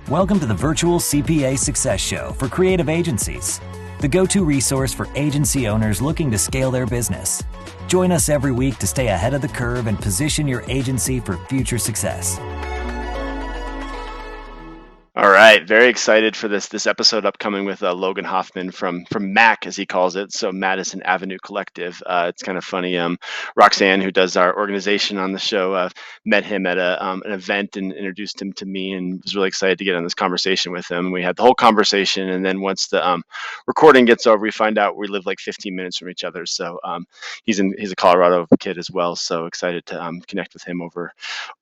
Welcome to the Virtual CPA Success Show for creative agencies, the go-to resource for agency owners looking to scale their business. Join us every week to stay ahead of the curve and position your agency for future success. All right, very excited for this episode upcoming with Logan Hoffman from MAC, as he calls it, so Madison Avenue Collective. It's kind of funny. Roxanne, who does our organization on the show, met him at an event and introduced him to me, and was really excited to get on this conversation with him. We had the whole conversation, and then once the recording gets over, we find out we live like 15 minutes from each other. So he's a Colorado kid as well, so excited to connect with him over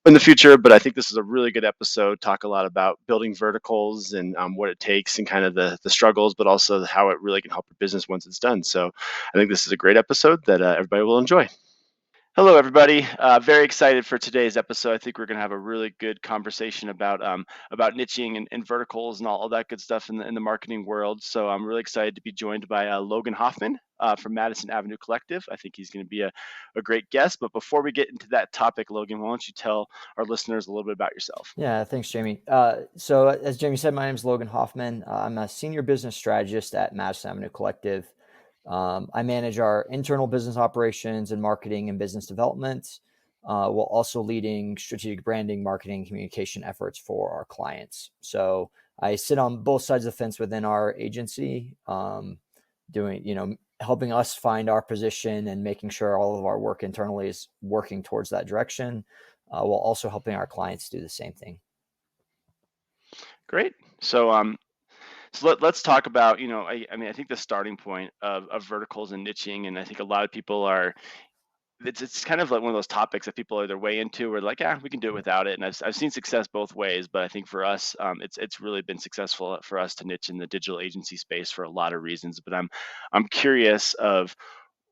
in the future. But I think this is a really good episode. Talk a lot about building verticals and what it takes and kind of the struggles, but also how it really can help your business once it's done. So I think this is a great episode that everybody will enjoy. Hello, everybody. Very excited for today's episode. I think we're going to have a really good conversation about niching and verticals and all that good stuff in the marketing world. So I'm really excited to be joined by Logan Hoffman from Madison Avenue Collective. I think he's going to be a great guest. But before we get into that topic, Logan, why don't you tell our listeners a little bit about yourself? Yeah, thanks, Jamie. So as Jamie said, my name is Logan Hoffman. I'm a senior business strategist at Madison Avenue Collective. I manage our internal business operations and marketing and business development, while also leading strategic branding, marketing, and communication efforts for our clients. So I sit on both sides of the fence within our agency, helping us find our position and making sure all of our work internally is working towards that direction, while also helping our clients do the same thing. Great. So let's talk about, I think the starting point of verticals and niching, and I think a lot of people it's kind of like one of those topics that people are either way into or like, we can do it without it. And I've seen success both ways, but I think for us, it's really been successful for us to niche in the digital agency space for a lot of reasons. But I'm curious of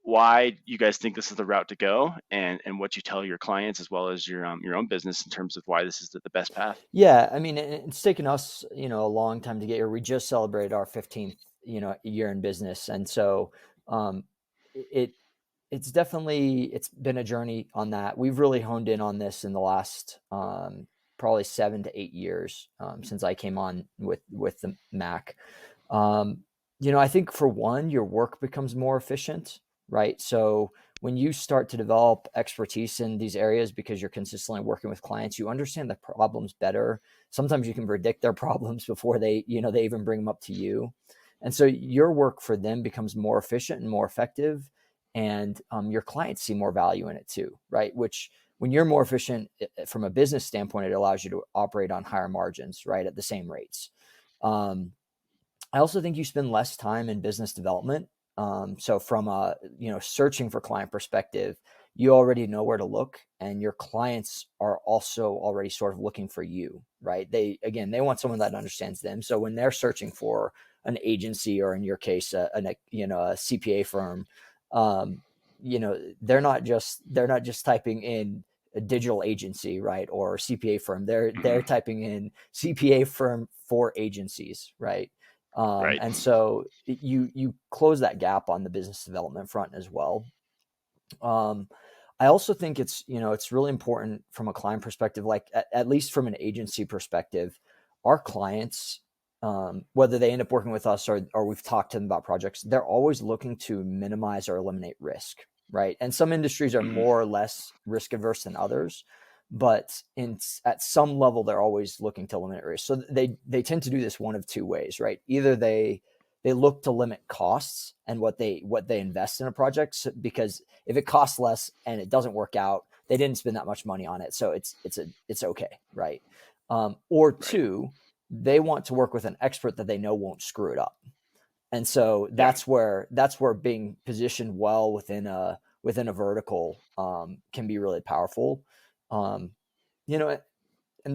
why you guys think this is the route to go, and what you tell your clients as well as your own business in terms of why this is the best path. Yeah, I mean, it's taken us, a long time to get here. We just celebrated our 15th, year in business, and so it's been a journey on that. We've really honed in on this in the last probably 7 to 8 years since I came on with the Mac. I think for one, your work becomes more efficient, right? So when you start to develop expertise in these areas because you're consistently working with clients, you understand the problems better. Sometimes you can predict their problems before they even bring them up to you. And so your work for them becomes more efficient and more effective, and your clients see more value in it too, right? Which, when you're more efficient from a business standpoint, it allows you to operate on higher margins, right, at the same rates. I also think you spend less time in business development. So from a searching for client perspective, you already know where to look, and your clients are also already sort of looking for you, right? They want someone that understands them. So when they're searching for an agency, or in your case, a CPA firm, they're not just typing in a digital agency, right, or CPA firm. They're typing in CPA firm for agencies, right? Right. And so you close that gap on the business development front as well. I also think it's really important from a client perspective, like at least from an agency perspective, our clients, whether they end up working with us or we've talked to them about projects, they're always looking to minimize or eliminate risk, right? And some industries are more or less risk averse than others, but at some level, they're always looking to eliminate risk. So they tend to do this one of two ways, right? Either they look to limit costs and what they invest in a project, because if it costs less and it doesn't work out, they didn't spend that much money on it, so it's okay, right? Or two, they want to work with an expert that they know won't screw it up. And so that's where being positioned well within a vertical can be really powerful. And the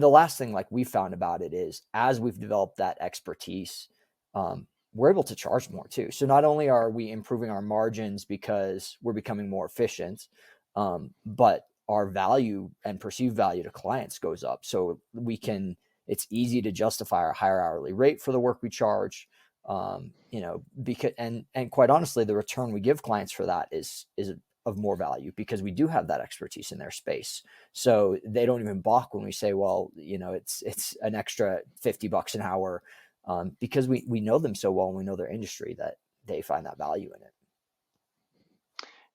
last thing, like, we found about it is, as we've developed that expertise, we're able to charge more too. So not only are we improving our margins because we're becoming more efficient, but our value and perceived value to clients goes up. So it's easy to justify our higher hourly rate for the work we charge. Because, and quite honestly, the return we give clients for that is of more value because we do have that expertise in their space. So they don't even balk when we say, well, it's an extra $50 an hour, because we know them so well and we know their industry that they find that value in it.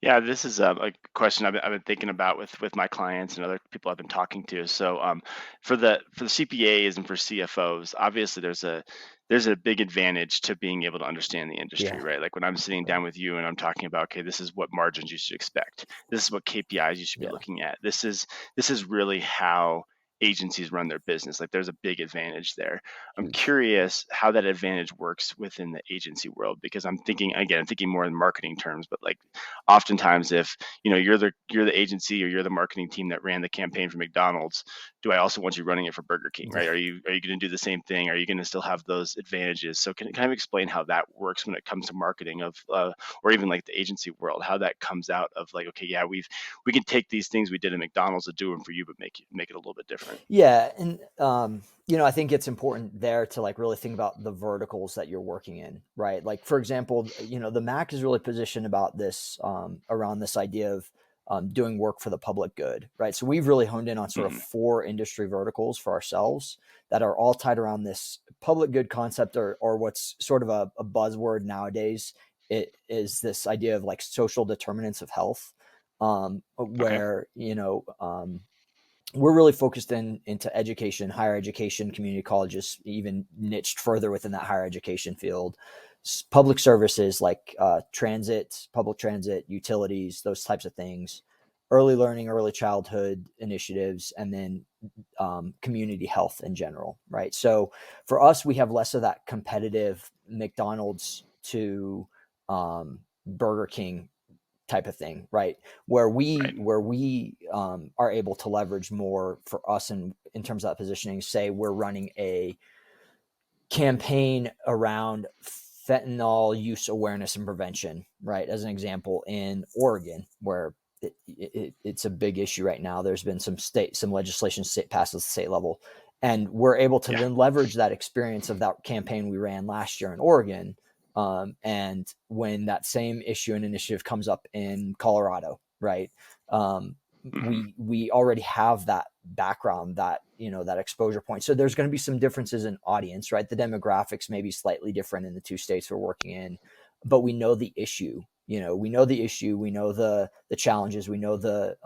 Yeah, this is a question I've been thinking about with my clients and other people I've been talking to. So, for the CPAs and for CFOs, obviously there's a big advantage to being able to understand the industry, Yeah. right? Like when I'm sitting down with you and I'm talking about, okay, this is what margins you should expect. This is what KPIs you should be Yeah. looking at. This is really how agencies run their business. Like there's a big advantage there. I'm Huge. curious how that advantage works within the agency world, because I'm thinking more in marketing terms, but like oftentimes if you're the agency or you're the marketing team that ran the campaign for McDonald's, do I also want you running it for Burger King, right? Are you going to do the same thing? Are you going to still have those advantages? So can you kind of explain how that works when it comes to marketing of or even like the agency world, how that comes out of like, okay, yeah, we can take these things we did at McDonald's to do them for you, but make it a little bit different. Yeah. And, I think it's important there to like really think about the verticals that you're working in, right? Like, for example, the Mac is really positioned about this, around this idea of, doing work for the public good, right? So we've really honed in on sort of 4 industry verticals for ourselves that are all tied around this public good concept, or what's sort of a buzzword nowadays. It is this idea of like social determinants of health, where, we're really focused into education, higher education, community colleges, even niched further within that higher education field, public services like public transit, utilities, those types of things, early learning, early childhood initiatives, and then community health in general, right? So for us, we have less of that competitive McDonald's to Burger King type of thing, right? Where we are able to leverage more for us in terms of that positioning. Say we're running a campaign around fentanyl use awareness and prevention, right? As an example, in Oregon, where it's a big issue right now. There's been some legislation passed at the state level, and we're able to then leverage that experience of that campaign we ran last year in Oregon. And when that same issue and initiative comes up in Colorado, right? We already have that background, that that exposure point. So there's going to be some differences in audience, right? The demographics may be slightly different in the 2 states we're working in, but we know the issue. We know the issue. We know the challenges. We know the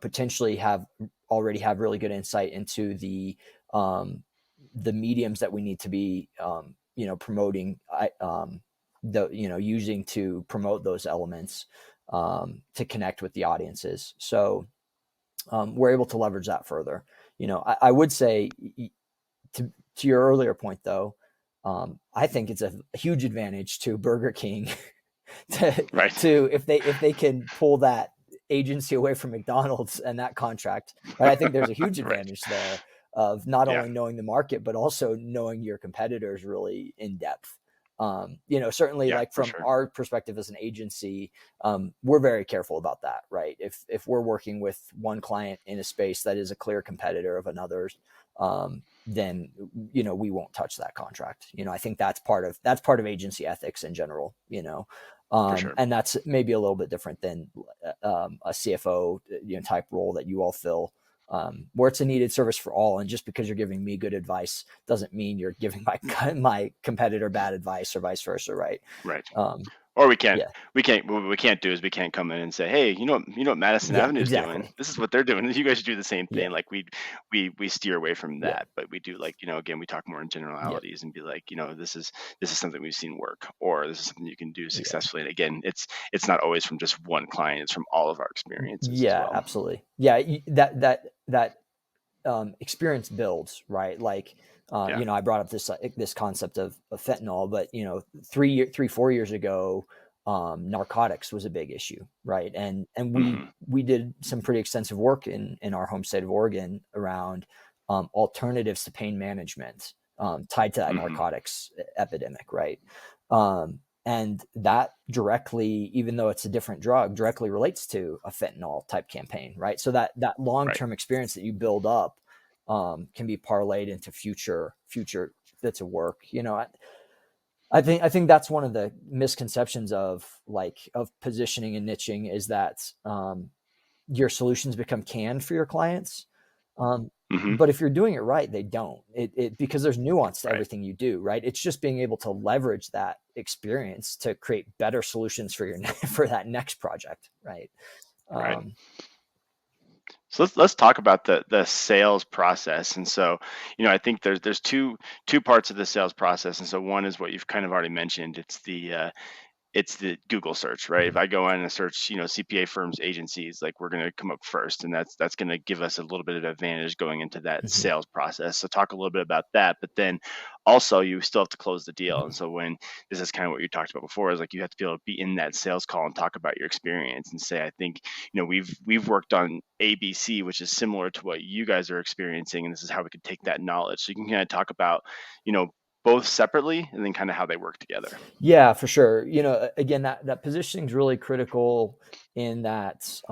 potentially already have really good insight into the mediums that we need to be promoting, using to promote those elements, to connect with the audiences. So we're able to leverage that further. I would say, to your earlier point though, I think it's a huge advantage to Burger King to if they can pull that agency away from McDonald's and that contract, right? I think there's a huge advantage there of not only knowing the market, but also knowing your competitors really in depth. Certainly like from our perspective as an agency, we're very careful about that, right? If we're working with one client in a space that is a clear competitor of another's, then, we won't touch that contract. I think that's part of agency ethics in general, and that's maybe a little bit different than a CFO type role that you all fill, where it's a needed service for all. And just because you're giving me good advice doesn't mean you're giving my competitor bad advice, or vice versa, right? Right. Or we can't what we can't do is we can't come in and say, hey, what Madison Avenue is doing? This is what they're doing. You guys should do the same thing. Like we steer away from that, but we do, like, again, we talk more in generalities and be like, this is something we've seen work, or this is something you can do successfully. And again, it's not always from just one client, it's from all of our experiences as well. Absolutely. Yeah. That experience builds, right? Like, I brought up this concept of fentanyl, but 4 years ago, narcotics was a big issue, right? And we did some pretty extensive work in our home state of Oregon around alternatives to pain management, tied to that narcotics epidemic, right? And that directly, even though it's a different drug, directly relates to a fentanyl type campaign, right? So that long-term experience that you build up can be parlayed into future bits of work. I think that's one of the misconceptions of positioning and niching is that your solutions become canned for your clients. Um, Hmm. but if you're doing it right, they don't. Because there's nuance to Right. everything you do, right? It's just being able to leverage that experience to create better solutions for for that next project, right? Right. Um, So let's talk about the sales process. And so, I think there's two parts of the sales process. And so one is what you've kind of already mentioned. It's the Google search, right? If I go in and search, CPA firms, agencies, like we're going to come up first, and that's going to give us a little bit of advantage going into that mhm, sales process. So talk a little bit about that, but then also you still have to close the deal. And mhm. so when this is kind of what you talked about before, is like you have to be able to be in that sales call and talk about your experience and say, I think, we've worked on ABC, which is similar to what you guys are experiencing, and this is how we could take that knowledge. So you can kind of talk about, you know, both separately and then kind of how they work together. Yeah, for sure. Again, that positioning is really critical in that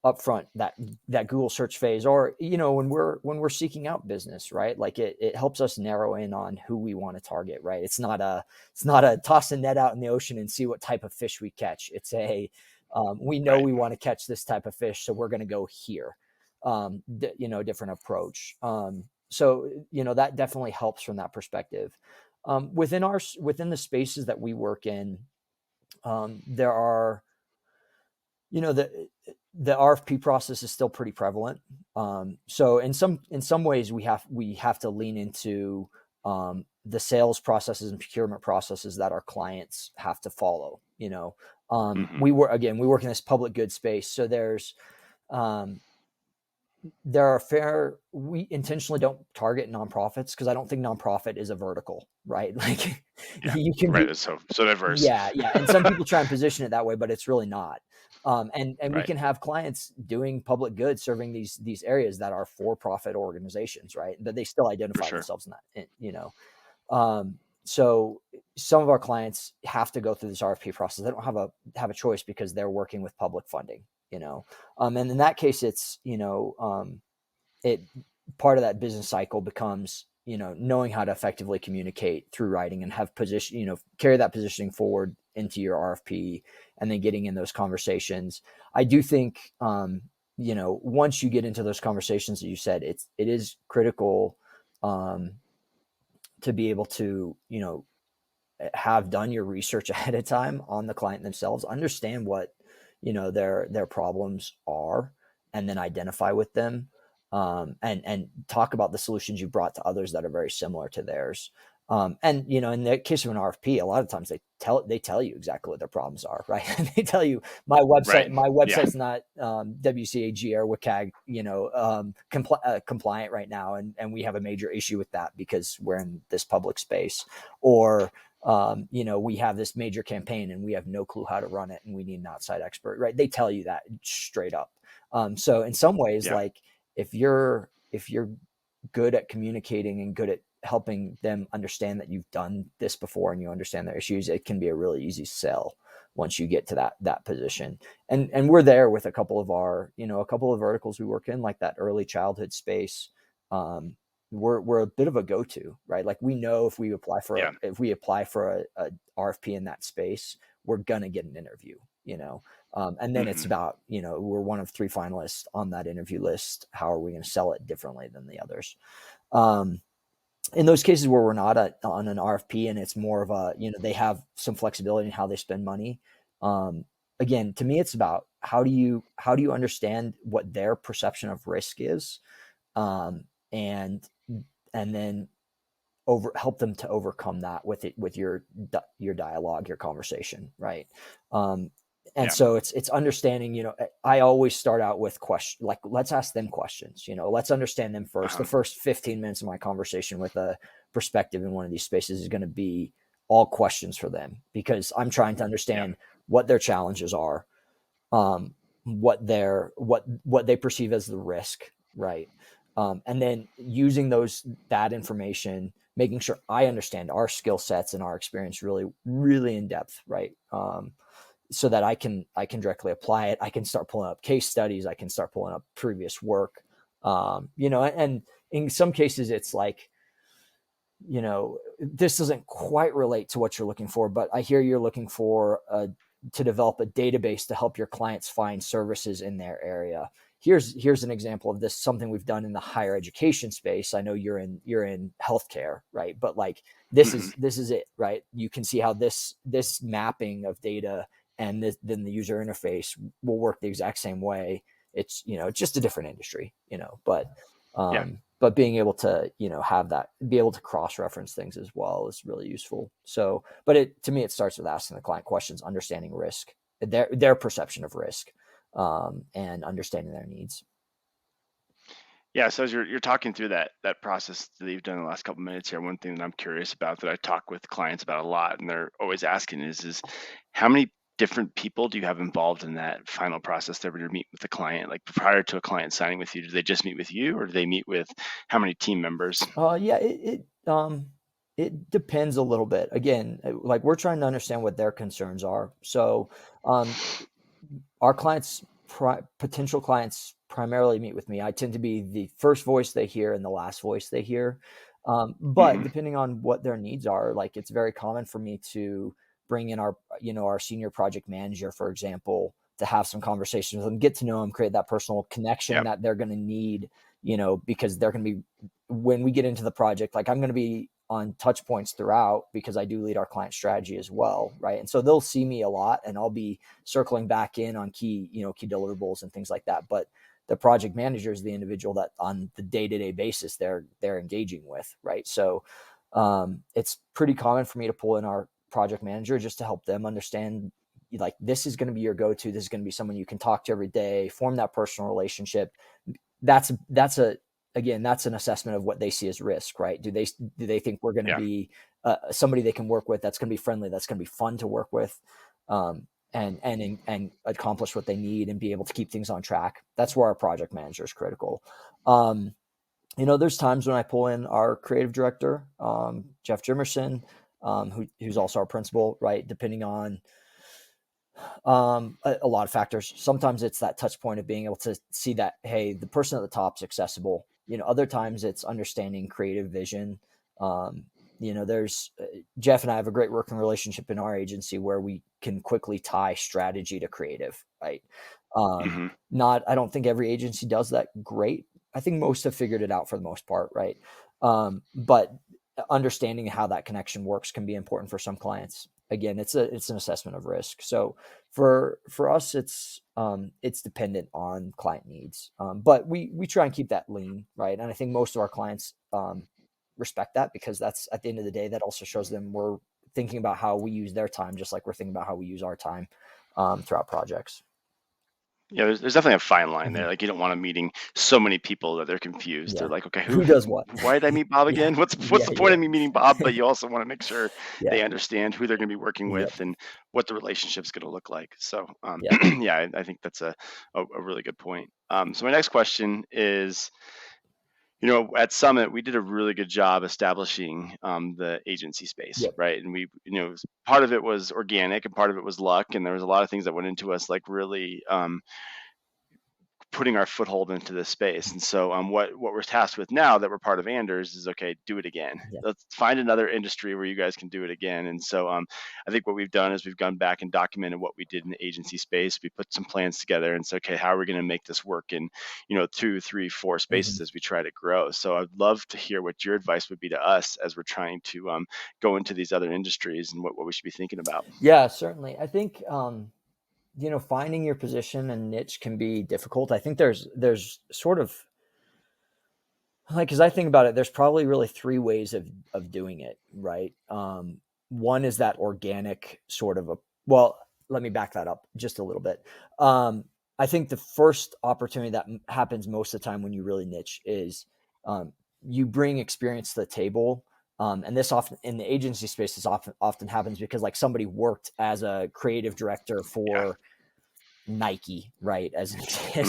upfront that Google search phase, or when we're seeking out business, right? Like it helps us narrow in on who we want to target, right? It's not a toss a net out in the ocean and see what type of fish we catch. It's we know Right. we want to catch this type of fish, so we're going to go here. Different approach. So that definitely helps from that perspective. Within the spaces that we work in, there are the RFP process is still pretty prevalent. So in some ways we have to lean into the sales processes and procurement processes that our clients have to follow. Hmm. We work in this public good space, so um, we intentionally don't target nonprofits because I don't think nonprofit is a vertical, right? Like Yeah. you can Right. be, It's so diverse. yeah, yeah. And some people try and position it that way, but it's really not. And we Right. can have clients doing public good, serving these areas that are for-profit organizations, right? But they still For identify sure. themselves in that. So some of our clients have to go through this RFP process. They don't have a choice because they're working with public funding. And in that case, it part of that business cycle becomes knowing how to effectively communicate through writing and have position carry that positioning forward into your RFP, and then getting in those conversations. I do think once you get into those conversations that you said, it is critical um, to be able to have done your research ahead of time on the client themselves, understand what their problems are, and then identify with them, and talk about the solutions you brought to others that are very similar to theirs. And in the case of an RFP, a lot of times they tell you exactly what their problems are, right? They tell you my website Right. my Yeah. website's not WCAG or WCAG compliant right now, and we have a major issue with that because we're in this public space, or we have this major campaign and we have no clue how to run it and we need an outside expert, right? They tell you that straight up. So in some ways, Yeah. like if you're good at communicating and good at helping them understand that you've done this before and you understand their issues, it can be a really easy sell once you get to that position. And we're there with a couple of verticals we work in, like that early childhood space. We're a bit of a go-to, right? Like we know Yeah. if we apply for a RFP in that space, we're gonna get an interview, and then it's Hmm. about, we're one of three finalists on that interview list. How are we going to sell it differently than the others? Um, in those cases where we're not on an RFP and it's more of they have some flexibility in how they spend money. Um, Again, to me, it's about how do you understand what their perception of risk is, um, and and then help them to overcome that with your dialogue, your conversation, right? Um, and Yeah. so it's understanding. I always start out with question, like let's ask them questions. Let's understand them first. The Uh-huh. first 15 minutes of my conversation with a perspective in one of these spaces is going to be all questions for them, because I'm trying to Yeah. understand what their challenges are, um, what they perceive as the risk, right? And then using that information, making sure I understand our skill sets and our experience really, really in depth, right? So that I can directly apply it. I can start pulling up case studies. I can start pulling up previous work. And in some cases, it's like this doesn't quite relate to what you're looking for, but I hear you're looking for to develop a database to help your clients find services in their area. Here's an example of this, something we've done in the higher education space. I know you're in healthcare, right? But like this is it, right? You can see how this mapping of data and then the user interface will work the exact same way. It's just a different industry, but being able to have that, be able to cross-reference things as well is really useful. So, but to me it starts with asking the client questions, understanding risk, their perception of risk, and understanding their needs. Yeah, so as you're talking through that process that you've done in the last couple of minutes here, one thing that I'm curious about that I talk with clients about a lot, and they're always asking is how many different people do you have involved in that final process there when you're meeting with the client? Like prior to a client signing with you, do they just meet with you, or do they meet with how many team members? Yeah, it depends a little bit. Again, like we're trying to understand what their concerns are. So, our clients, potential clients, primarily meet with me. I tend to be the first voice they hear and the last voice they hear. But depending on what their needs are, like it's very common for me to bring in our senior project manager, for example, to have some conversations with them, get to know them, create that personal connection that they're going to need, because they're going to be, when we get into the project, like I'm going to be on touch points throughout because I do lead our client strategy as well. Right. And so they'll see me a lot and I'll be circling back in on key deliverables and things like that. But the project manager is the individual that on the day-to-day basis they're engaging with. Right. So it's pretty common for me to pull in our project manager just to help them understand, like, this is going to be your go-to. This is going to be someone you can talk to every day, form that personal relationship. That's an assessment of what they see as risk, right? Do they think we're going to be somebody they can work with, that's going to be friendly, that's going to be fun to work with, and accomplish what they need and be able to keep things on track? That's where our project manager is critical. There's times when I pull in our creative director, Jeff Jimerson, who's also our principal, right? Depending on a lot of factors. Sometimes it's that touch point of being able to see that, hey, the person at the top is accessible. Other times it's understanding creative vision. There's Jeff and I have a great working relationship in our agency where we can quickly tie strategy to creative, right? I don't think every agency does that great. I think most have figured it out for the most part, right? But understanding how that connection works can be important for some clients. Again, it's an assessment of risk. So for us, it's dependent on client needs. But we try and keep that lean, right? And I think most of our clients respect that, because that's, at the end of the day, that also shows them we're thinking about how we use their time, just like we're thinking about how we use our time throughout projects. Yeah, there's definitely a fine line there. Like you don't want them meeting so many people that they're confused. They're like, okay, who does what? Why did I meet Bob again? What's the point of me meeting Bob? But you also want to make sure they understand who they're going to be working with and what the relationship's going to look like. So, I think that's a really good point. So my next question is, at Summit, we did a really good job establishing the agency space, right? And we, part of it was organic and part of it was luck. And there was a lot of things that went into us, like really putting our foothold into this space. And so what we're tasked with now that we're part of Anders is, okay, do it again. Let's find another industry where you guys can do it again. And so I think what we've done is we've gone back and documented what we did in the agency space. We put some plans together and said, okay, how are we going to make this work in 2, 3, 4 spaces as we try to grow? So I'd love to hear what your advice would be to us as we're trying to go into these other industries and what we should be thinking about. Yeah, certainly. I think finding your position and niche can be difficult. I think there's sort of, like, as I think about it, there's probably really 3 ways of doing it, right? One is that organic sort of let me back that up just a little bit. I think the first opportunity that happens most of the time when you really niche is you bring experience to the table. And this often in the agency space, this often happens because, like, somebody worked as a creative director for Nike, right? As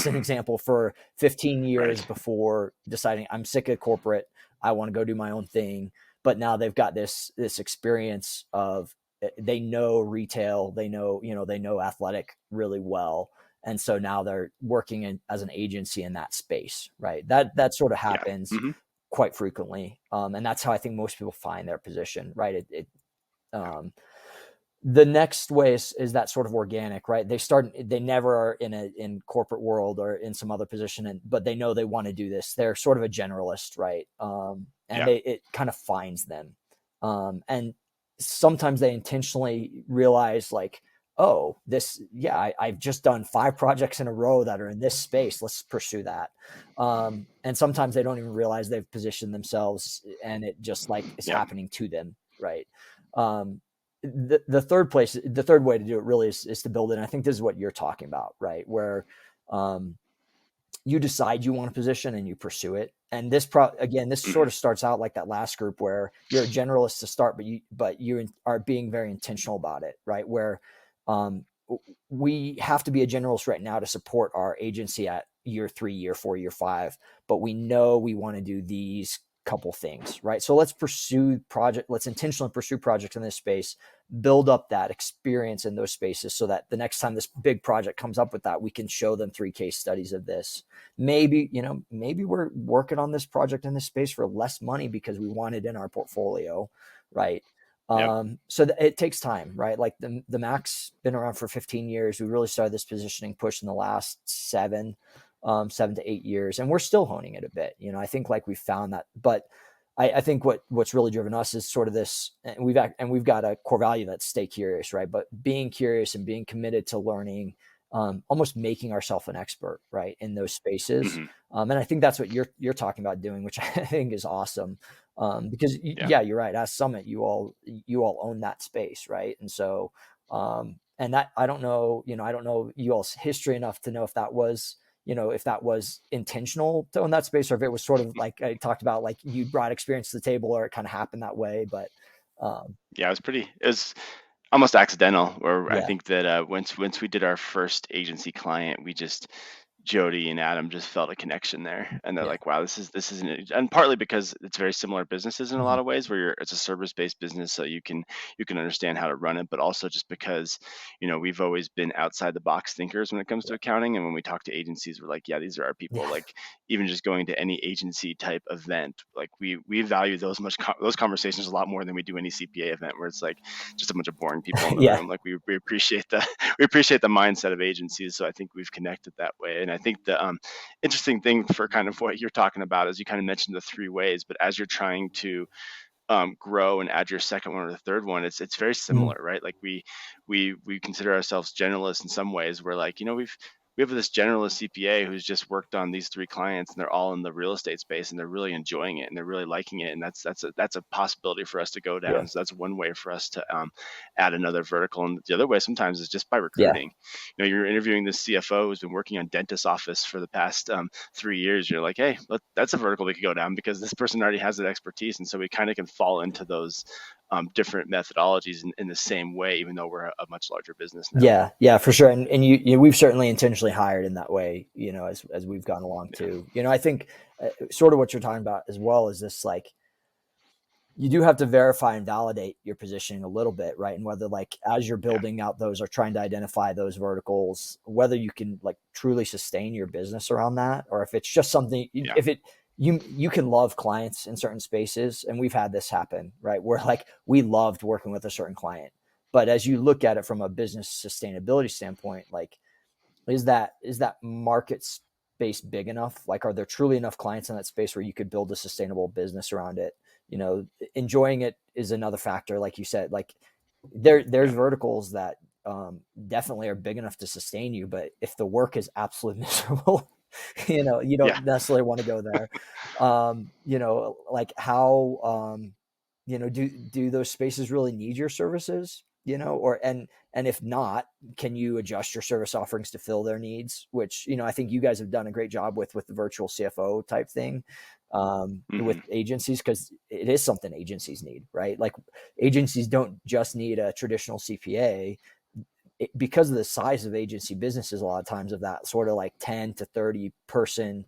an example, for 15 years before deciding, I'm sick of corporate, I want to go do my own thing. But now they've got this experience of, they know retail, they know athletic really well. And so now they're working as an agency in that space, right? That sort of happens. quite frequently. And that's how I think most people find their position, right? The next way is that sort of organic, right? They never are in corporate world or in some other position, but they know they want to do this. They're sort of a generalist, right? And Yeah. it kind of finds them. And sometimes they intentionally realize like, oh, I've just done 5 projects in a row that are in this space. Let's pursue that. And sometimes they don't even realize they've positioned themselves and it just like is Yeah. happening to them, right? The third way to do it really is to build it. And I think this is what you're talking about, right? Where you decide you want a position and you pursue it. And this sort of starts out like that last group where you're a generalist to start, but you are being very intentional about it, right? Where we have to be a generalist right now to support our agency at year 3, year 4, year 5, but we know we want to do these couple things, right? So let's intentionally pursue projects in this space, build up that experience in those spaces so that the next time this big project comes up with that, we can show them 3 case studies of this. Maybe we're working on this project in this space for less money because we want it in our portfolio, right? Yep. So it takes time, right? Like the Mac's been around for 15 years. We really started this positioning push in the last 7 to 8 years, and we're still honing it a bit. I think like we found that, but I think what's really driven us is sort of this, and we've got a core value that's stay curious, right? But being curious and being committed to learning, almost making ourselves an expert, right, in those spaces. And I think that's what you're talking about doing, which I think is awesome. Because you're right. As Summit, you all own that space, right? And so, and that I don't know you all's history enough to know if that was intentional to own that space, or if it was sort of like I talked about, like you brought experience to the table, or it kind of happened that way. But Yeah, it was almost accidental. Where I yeah, think that once we did our first agency client, we just Jody and Adam just felt a connection there, and they're yeah, like, "Wow, this is an," and partly because it's very similar businesses in a lot mhm, of ways, where it's a service-based business, so you can understand how to run it, but also just because we've always been outside the box thinkers when it comes to yeah, accounting, and when we talk to agencies, we're like, "Yeah, these are our people." yeah, Like even just going to any agency type event, like we value those conversations a lot more than we do any CPA event, where it's like just a bunch of boring people in the yeah, room. Like we appreciate the we appreciate the mindset of agencies, so I think we've connected that way. And I think the interesting thing for kind of what you're talking about is you kind of mentioned the 3 ways, but as you're trying to grow and add your second one or the third one, it's very mhm, similar, right? Like we consider ourselves generalists in some ways. We're like, we have this generalist CPA who's just worked on these 3 clients, and they're all in the real estate space, and they're really enjoying it, and they're really liking it, and that's a possibility for us to go yeah, down. So that's one way for us to add another vertical. And the other way sometimes is just by yeah, recruiting. You're interviewing this CFO who's been working on dentist office for the past 3 years. You're like, hey, that's a vertical we could go down because this person already has that expertise, and so we kind of can fall into those different methodologies in the same way, even though we're a much larger business now. yeah, for sure. And we've certainly intentionally hired in that way, as we've gone along Yeah. too. I think sort of what you're talking about as well is this, like, you do have to verify and validate your positioning a little bit, right? And whether, like, as you're Yeah. building out those or trying to identify those verticals, whether you can like truly sustain your business around that, or if it's just something, Yeah. if it, you can love clients in certain spaces. And we've had this happen, right? Where like we loved working with a certain client, but as you look at it from a business sustainability standpoint, like, is that market space big enough? Like, are there truly enough clients in that space where you could build a sustainable business around it? Enjoying it is another factor. Like you said, like there's Yeah. verticals that definitely are big enough to sustain you, but if the work is absolutely miserable, you Yeah. don't necessarily want to go there. Like how, do those spaces really need your services? And if not, can you adjust your service offerings to fill their needs? Which, I think you guys have done a great job with the virtual CFO type thing, with Hmm. agencies, because it is something agencies need, right? Like, agencies don't just need a traditional CPA. Because of the size of agency businesses, a lot of times, of that sort of like 10 to 30 person,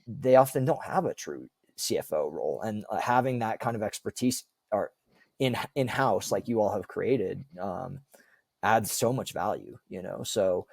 they often don't have a true CFO role, and having that kind of expertise or in house, like you all have created, adds so much value. So,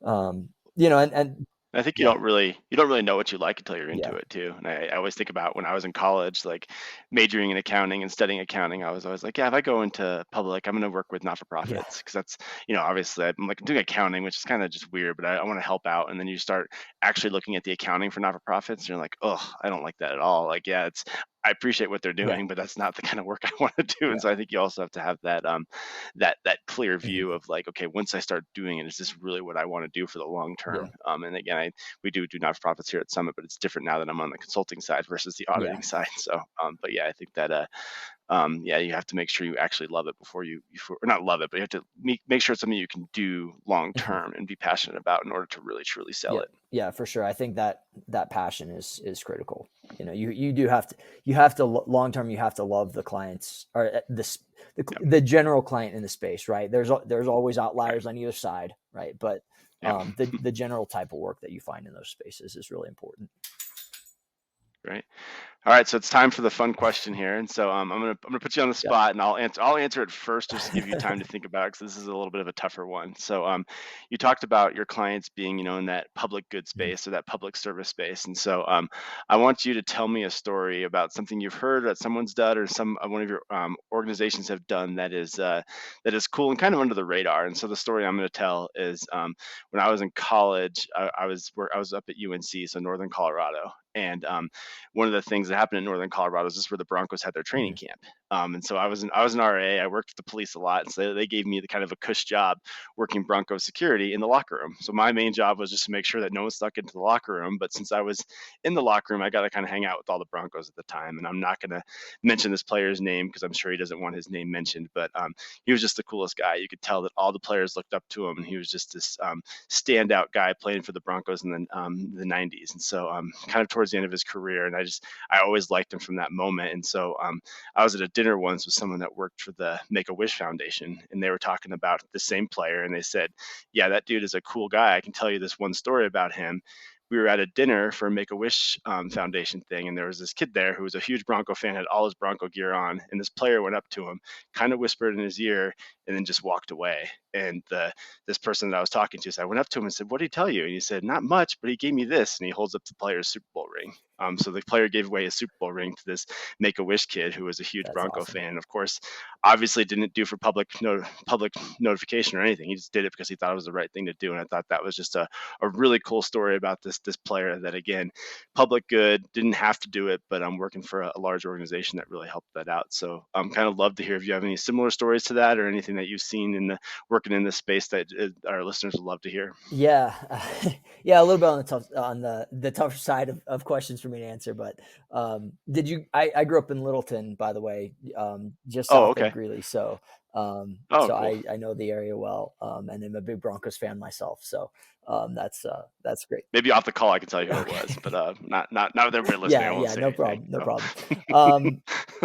and I think Yeah. you don't really know what you like until you're into Yeah. it too. And I always think about when I was in college, like majoring in accounting and studying accounting, I was always like, yeah, if I go into public, I'm going to work with Yeah. not-for-profits because that's, obviously I'm like doing accounting, which is kind of just weird, but I want to help out. And then you start actually looking at the accounting for not-for-profits, and you're like, oh, I don't like that at all. Like, yeah, I appreciate what they're Yeah. doing, but that's not the kind of work I want to do. Yeah. And so I think you also have to have that clear Mhm. view of like, okay, once I start doing it, is this really what I want to do for the long Yeah. term? And again, we do not for profits here at Summit, but it's different now that I'm on the consulting side versus the Yeah. auditing side. So, but yeah, I think that yeah, you have to make sure you actually love it before or not love it, but you have to make sure it's something you can do long Mhm. term and be passionate about in order to really truly sell Yeah. it. Yeah, for sure. I think that passion is critical. You do have to, you have to long term, you have to love the clients, or Yep. the general client in the space, right? There's always Right. outliers on either side, right? But Yep. the general type of work that you find in those spaces is really important. Right. All right, so it's time for the fun question here, and so I'm gonna put you on the Yeah. spot, and I'll answer it first just to give you time to think about it, because this is a little bit of a tougher one. So you talked about your clients being in that public good Mhm. space or that public service space, and so I want you to tell me a story about something you've heard that someone's done or some one of your organizations have done that is cool and kind of under the radar. And so the story I'm going to tell is when I was in college, I was up at UNC, so Northern Colorado, and one of the things that happened in Northern Colorado is this is where the Broncos had their training Mhm. camp. And so I was an RA. I worked with the police a lot, and so they gave me the kind of a cush job working Bronco security in the locker room. So my main job was just to make sure that no one stuck into the locker room. But since I was in the locker room, I got to kind of hang out with all the Broncos at the time. And I'm not going to mention this player's name because I'm sure he doesn't want his name mentioned. But he was just the coolest guy. You could tell that all the players looked up to him, and he was just this standout guy playing for the Broncos in the 90s. And so kind of towards the end of his career, and I always liked him from that moment. And so I was at a dinner once with someone that worked for the Make-A-Wish Foundation, and they were talking about the same player, and they said, yeah, that dude is a cool guy. I can tell you this one story about him. We were at a dinner for a Make-A-Wish Foundation thing, and there was this kid there who was a huge Bronco fan, had all his Bronco gear on, and this player went up to him, kind of whispered in his ear, and then just walked away. And this person that I was talking to, so I went up to him and said, "What did he tell you?" And he said, "Not much, but he gave me this." And he holds up the player's Super Bowl ring. So the player gave away his Super Bowl ring to this Make-A-Wish kid who was a huge That's Bronco awesome. fan. And of course, obviously didn't do for public notification or anything. He just did it because he thought it was the right thing to do. And I thought that was just a really cool story about this player that, again, public good, didn't have to do it, but I'm working for a large organization that really helped that out. So I'm kind of love to hear if you have any similar stories to that or anything that you've seen in the working in this space that our listeners would love to hear. Yeah, yeah, a little bit on the tougher side of questions for me to answer. But did you? I grew up in Littleton, by the way, just Oh, south of okay. Greeley. So Oh, so cool. I know the area well, and I'm a big Broncos fan myself. So that's great. Maybe off the call I can tell you who it was, but Okay. not with everybody listening. I Yeah, won't yeah, say no anything. problem, no So. problem. Um,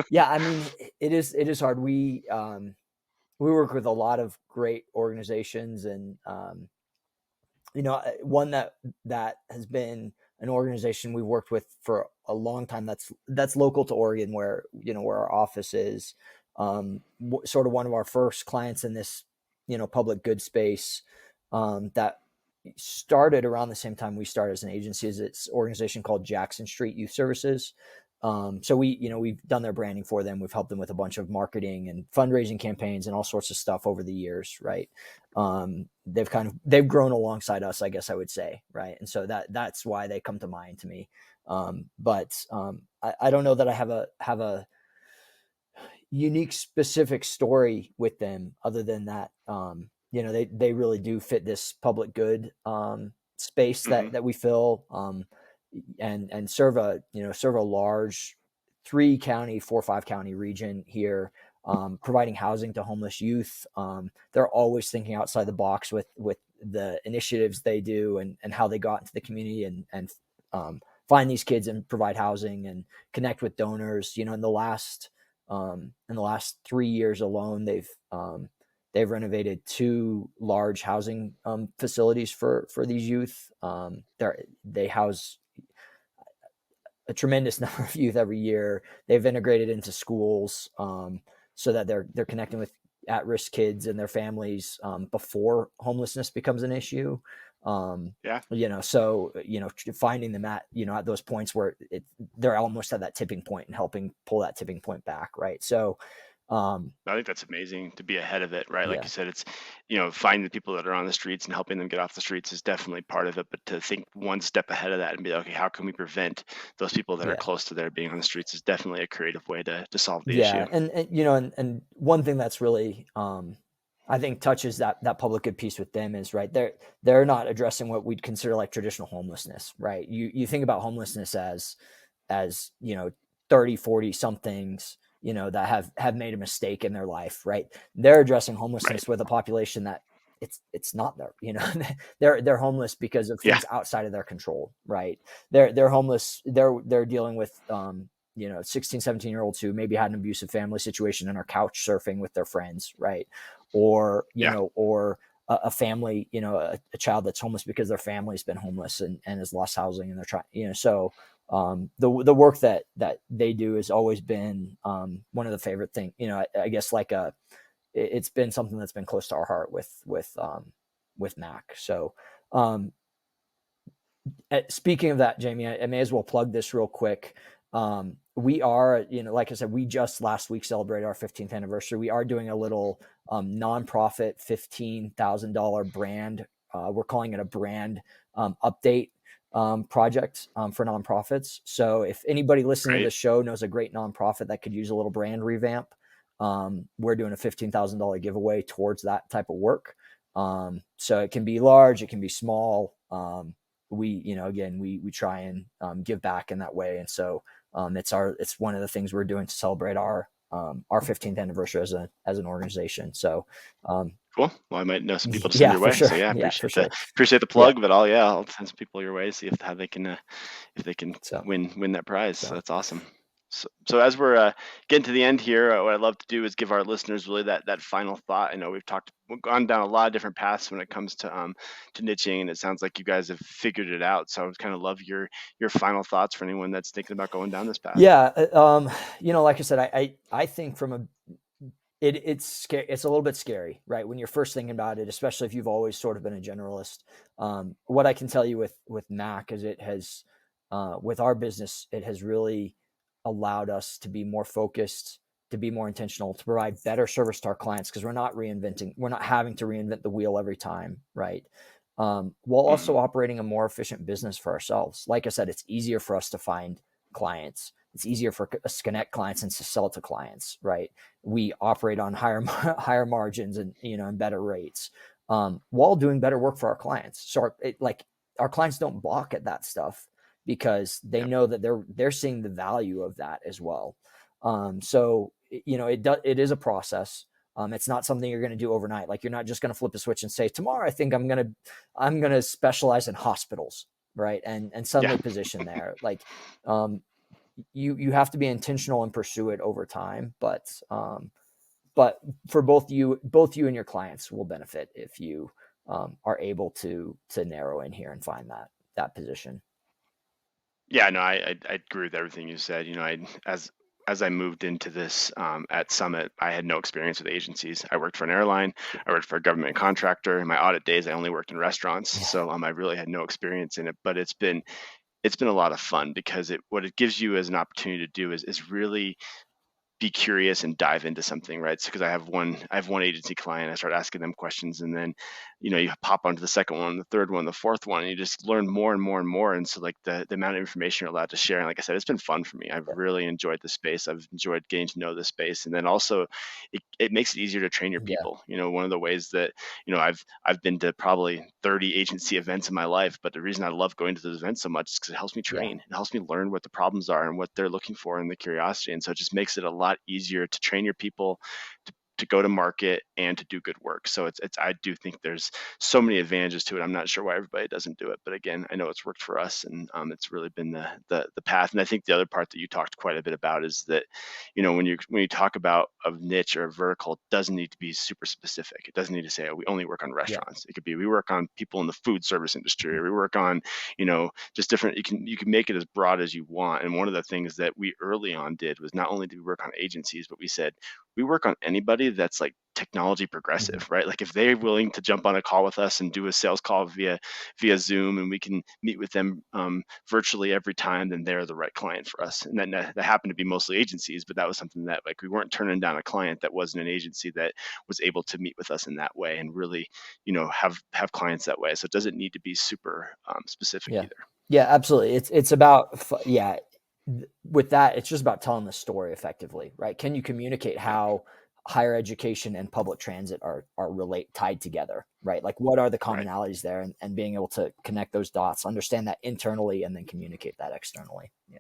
yeah, I mean, it is hard. We work with a lot of great organizations, and one that has been an organization we've worked with for a long time, that's local to Oregon, where where our office is. Sort of one of our first clients in this public good space, that started around the same time we started as an agency, is this organization called Jackson Street Youth Services. So we've done their branding for them. We've helped them with a bunch of marketing and fundraising campaigns and all sorts of stuff over the years, right? They've grown alongside us, I guess I would say, right? And so that's why they come to mind to me. I don't know that I have a unique specific story with them other than that. They really do fit this public good space Hmm. that we fill, and serve a large 3 county, 4 or 5 county region here, providing housing to homeless youth. They're always thinking outside the box with the initiatives they do, and how they got into the community, and find these kids and provide housing and connect with donors. In the last 3 years alone, they've renovated 2 large housing facilities for these youth. They house a tremendous number of youth every year. They've integrated into schools, so that they're connecting with at-risk kids and their families, before homelessness becomes an issue. Yeah. So, finding them at, at those points where they're almost at that tipping point and helping pull that tipping point back. Right. So, I think that's amazing to be ahead of it, right? Like yeah, you said, it's, finding the people that are on the streets and helping them get off the streets is definitely part of it. But to think one step ahead of that and be like, okay, how can we prevent those people that are yeah, close to there being on the streets is definitely a creative way to solve the issue. yeah. And one thing that's really, I think touches that public good piece with them is, right, they're not addressing what we'd consider like traditional homelessness, right? You think about homelessness as 30, 40 somethings, that have made a mistake in their life, right? They're addressing Right. homelessness with a population that it's not there, they're homeless because of Yeah. things outside of their control, right? They're homeless. They're dealing with 16, 17-year-olds who maybe had an abusive family situation and are couch surfing with their friends, right? Or Yeah. or a family, a child that's homeless because their family's been homeless and has lost housing, and they're trying, so the work that they do has always been one of the favorite things, I guess, like it's been something that's been close to our heart with Mac. So speaking of that, Jamie, I may as well plug this real quick. We are, like I said, we just last week celebrated our 15th anniversary. We are doing a little nonprofit $15,000 brand. We're calling it a brand update project for nonprofits. So if anybody listening to Great. this show knows a great nonprofit that could use a little brand revamp, we're doing a $15,000 giveaway towards that type of work. So it can be large, it can be small. Again, we try and give back in that way. And so it's one of the things we're doing to celebrate our 15th anniversary as an organization. So Cool. Well, I might know some people to send yeah, your for way. sure. So yeah, Yeah, for sure. appreciate the Yeah. plug. But I'll send some people your way, see how they can if they can So, win that prize. So so that's awesome. So as we're getting to the end here, what I'd love to do is give our listeners really that final thought. I know we've gone down a lot of different paths when it comes to niching, and it sounds like you guys have figured it out. So I would kind of love your final thoughts for anyone that's thinking about going down this path. yeah, like I said, I think it's scary. It's a little bit scary, right? When you're first thinking about it, especially if you've always sort of been a generalist. What I can tell you with Mac is it has, with our business, it has really allowed us to be more focused, to be more intentional, to provide better service to our clients, because we're not having to reinvent the wheel every time, right? While Hmm. also operating a more efficient business for ourselves. Like I said, it's easier for us to find clients. It's easier for us to connect clients and to sell to clients, right? We operate on higher margins and better rates, while doing better work for our clients. So our clients don't balk at that stuff because they Yep. know that they're seeing the value of that as well. So it is a process. It's not something you're going to do overnight. Like, you're not just going to flip a switch and say, tomorrow I think I'm going to specialize in hospitals, right? And Yeah. suddenly position there. Like, you have to be intentional and pursue it over time. But for both you and your clients will benefit if you are able to narrow in here and find that position. Yeah, no, I agree with everything you said. As I moved into this at Summit, I had no experience with agencies. I worked for an airline, I worked for a government contractor. In my audit days, I only worked in restaurants, Yeah. so I really had no experience in it. But it's been a lot of fun because what it gives you as an opportunity to do is really be curious and dive into something, right? So because I have one agency client, I start asking them questions, and then you pop onto the second one, the third one, the fourth one, and you just learn more and more and more. And so like the amount of information you're allowed to share, and like I said, it's been fun for me. I've really enjoyed the space. I've enjoyed getting to know the space, and then also it makes it easier to train your Yeah. people. One of the ways that I've been to probably 30 agency events in my life, but the reason I love going to those events so much is because it helps me Yeah. train. It helps me learn what the problems are and what they're looking for and the curiosity. And so it just makes it a lot easier to train your people to go to market and to do good work. So I do think there's so many advantages to it. I'm not sure why everybody doesn't do it, but again, I know it's worked for us, and it's really been the path. And I think the other part that you talked quite a bit about is that when you talk about a niche or a vertical, it doesn't need to be super specific. It doesn't need to say, oh, we only work on Yeah. restaurants. It could be we work on people in the food service industry, or we work on just different. You can make it as broad as you want. And one of the things that we early on did was not only did we work on agencies, but we said we work on anybody that's like technology progressive, right? Like if they're willing to jump on a call with us and do a sales call via Zoom, and we can meet with them virtually every time, then they're the right client for us. And then that happened to be mostly agencies, but that was something that like we weren't turning down a client that wasn't an agency that was able to meet with us in that way and really, have clients that way. So it doesn't need to be super specific either. Yeah, absolutely. It's about, with that, it's just about telling the story effectively, right? Can you communicate how higher education and public transit are tied together, right? Like what are the commonalities there, and being able to connect those dots, understand that internally, and then communicate that externally. Yeah,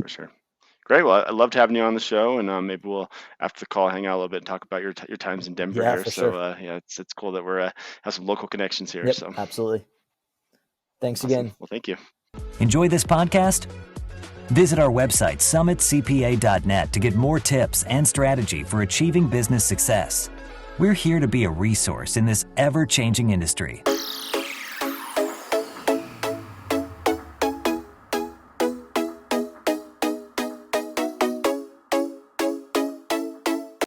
for sure. Great. Well, I loved having you on the show, and maybe we'll after the call hang out a little bit and talk about your times in Denver here. For so sure. it's cool that we're have some local connections here. Yep, so absolutely. Thanks awesome. again. Well, thank you. Enjoy this podcast? Visit our website, summitcpa.net, to get more tips and strategy for achieving business success. We're here to be a resource in this ever-changing industry.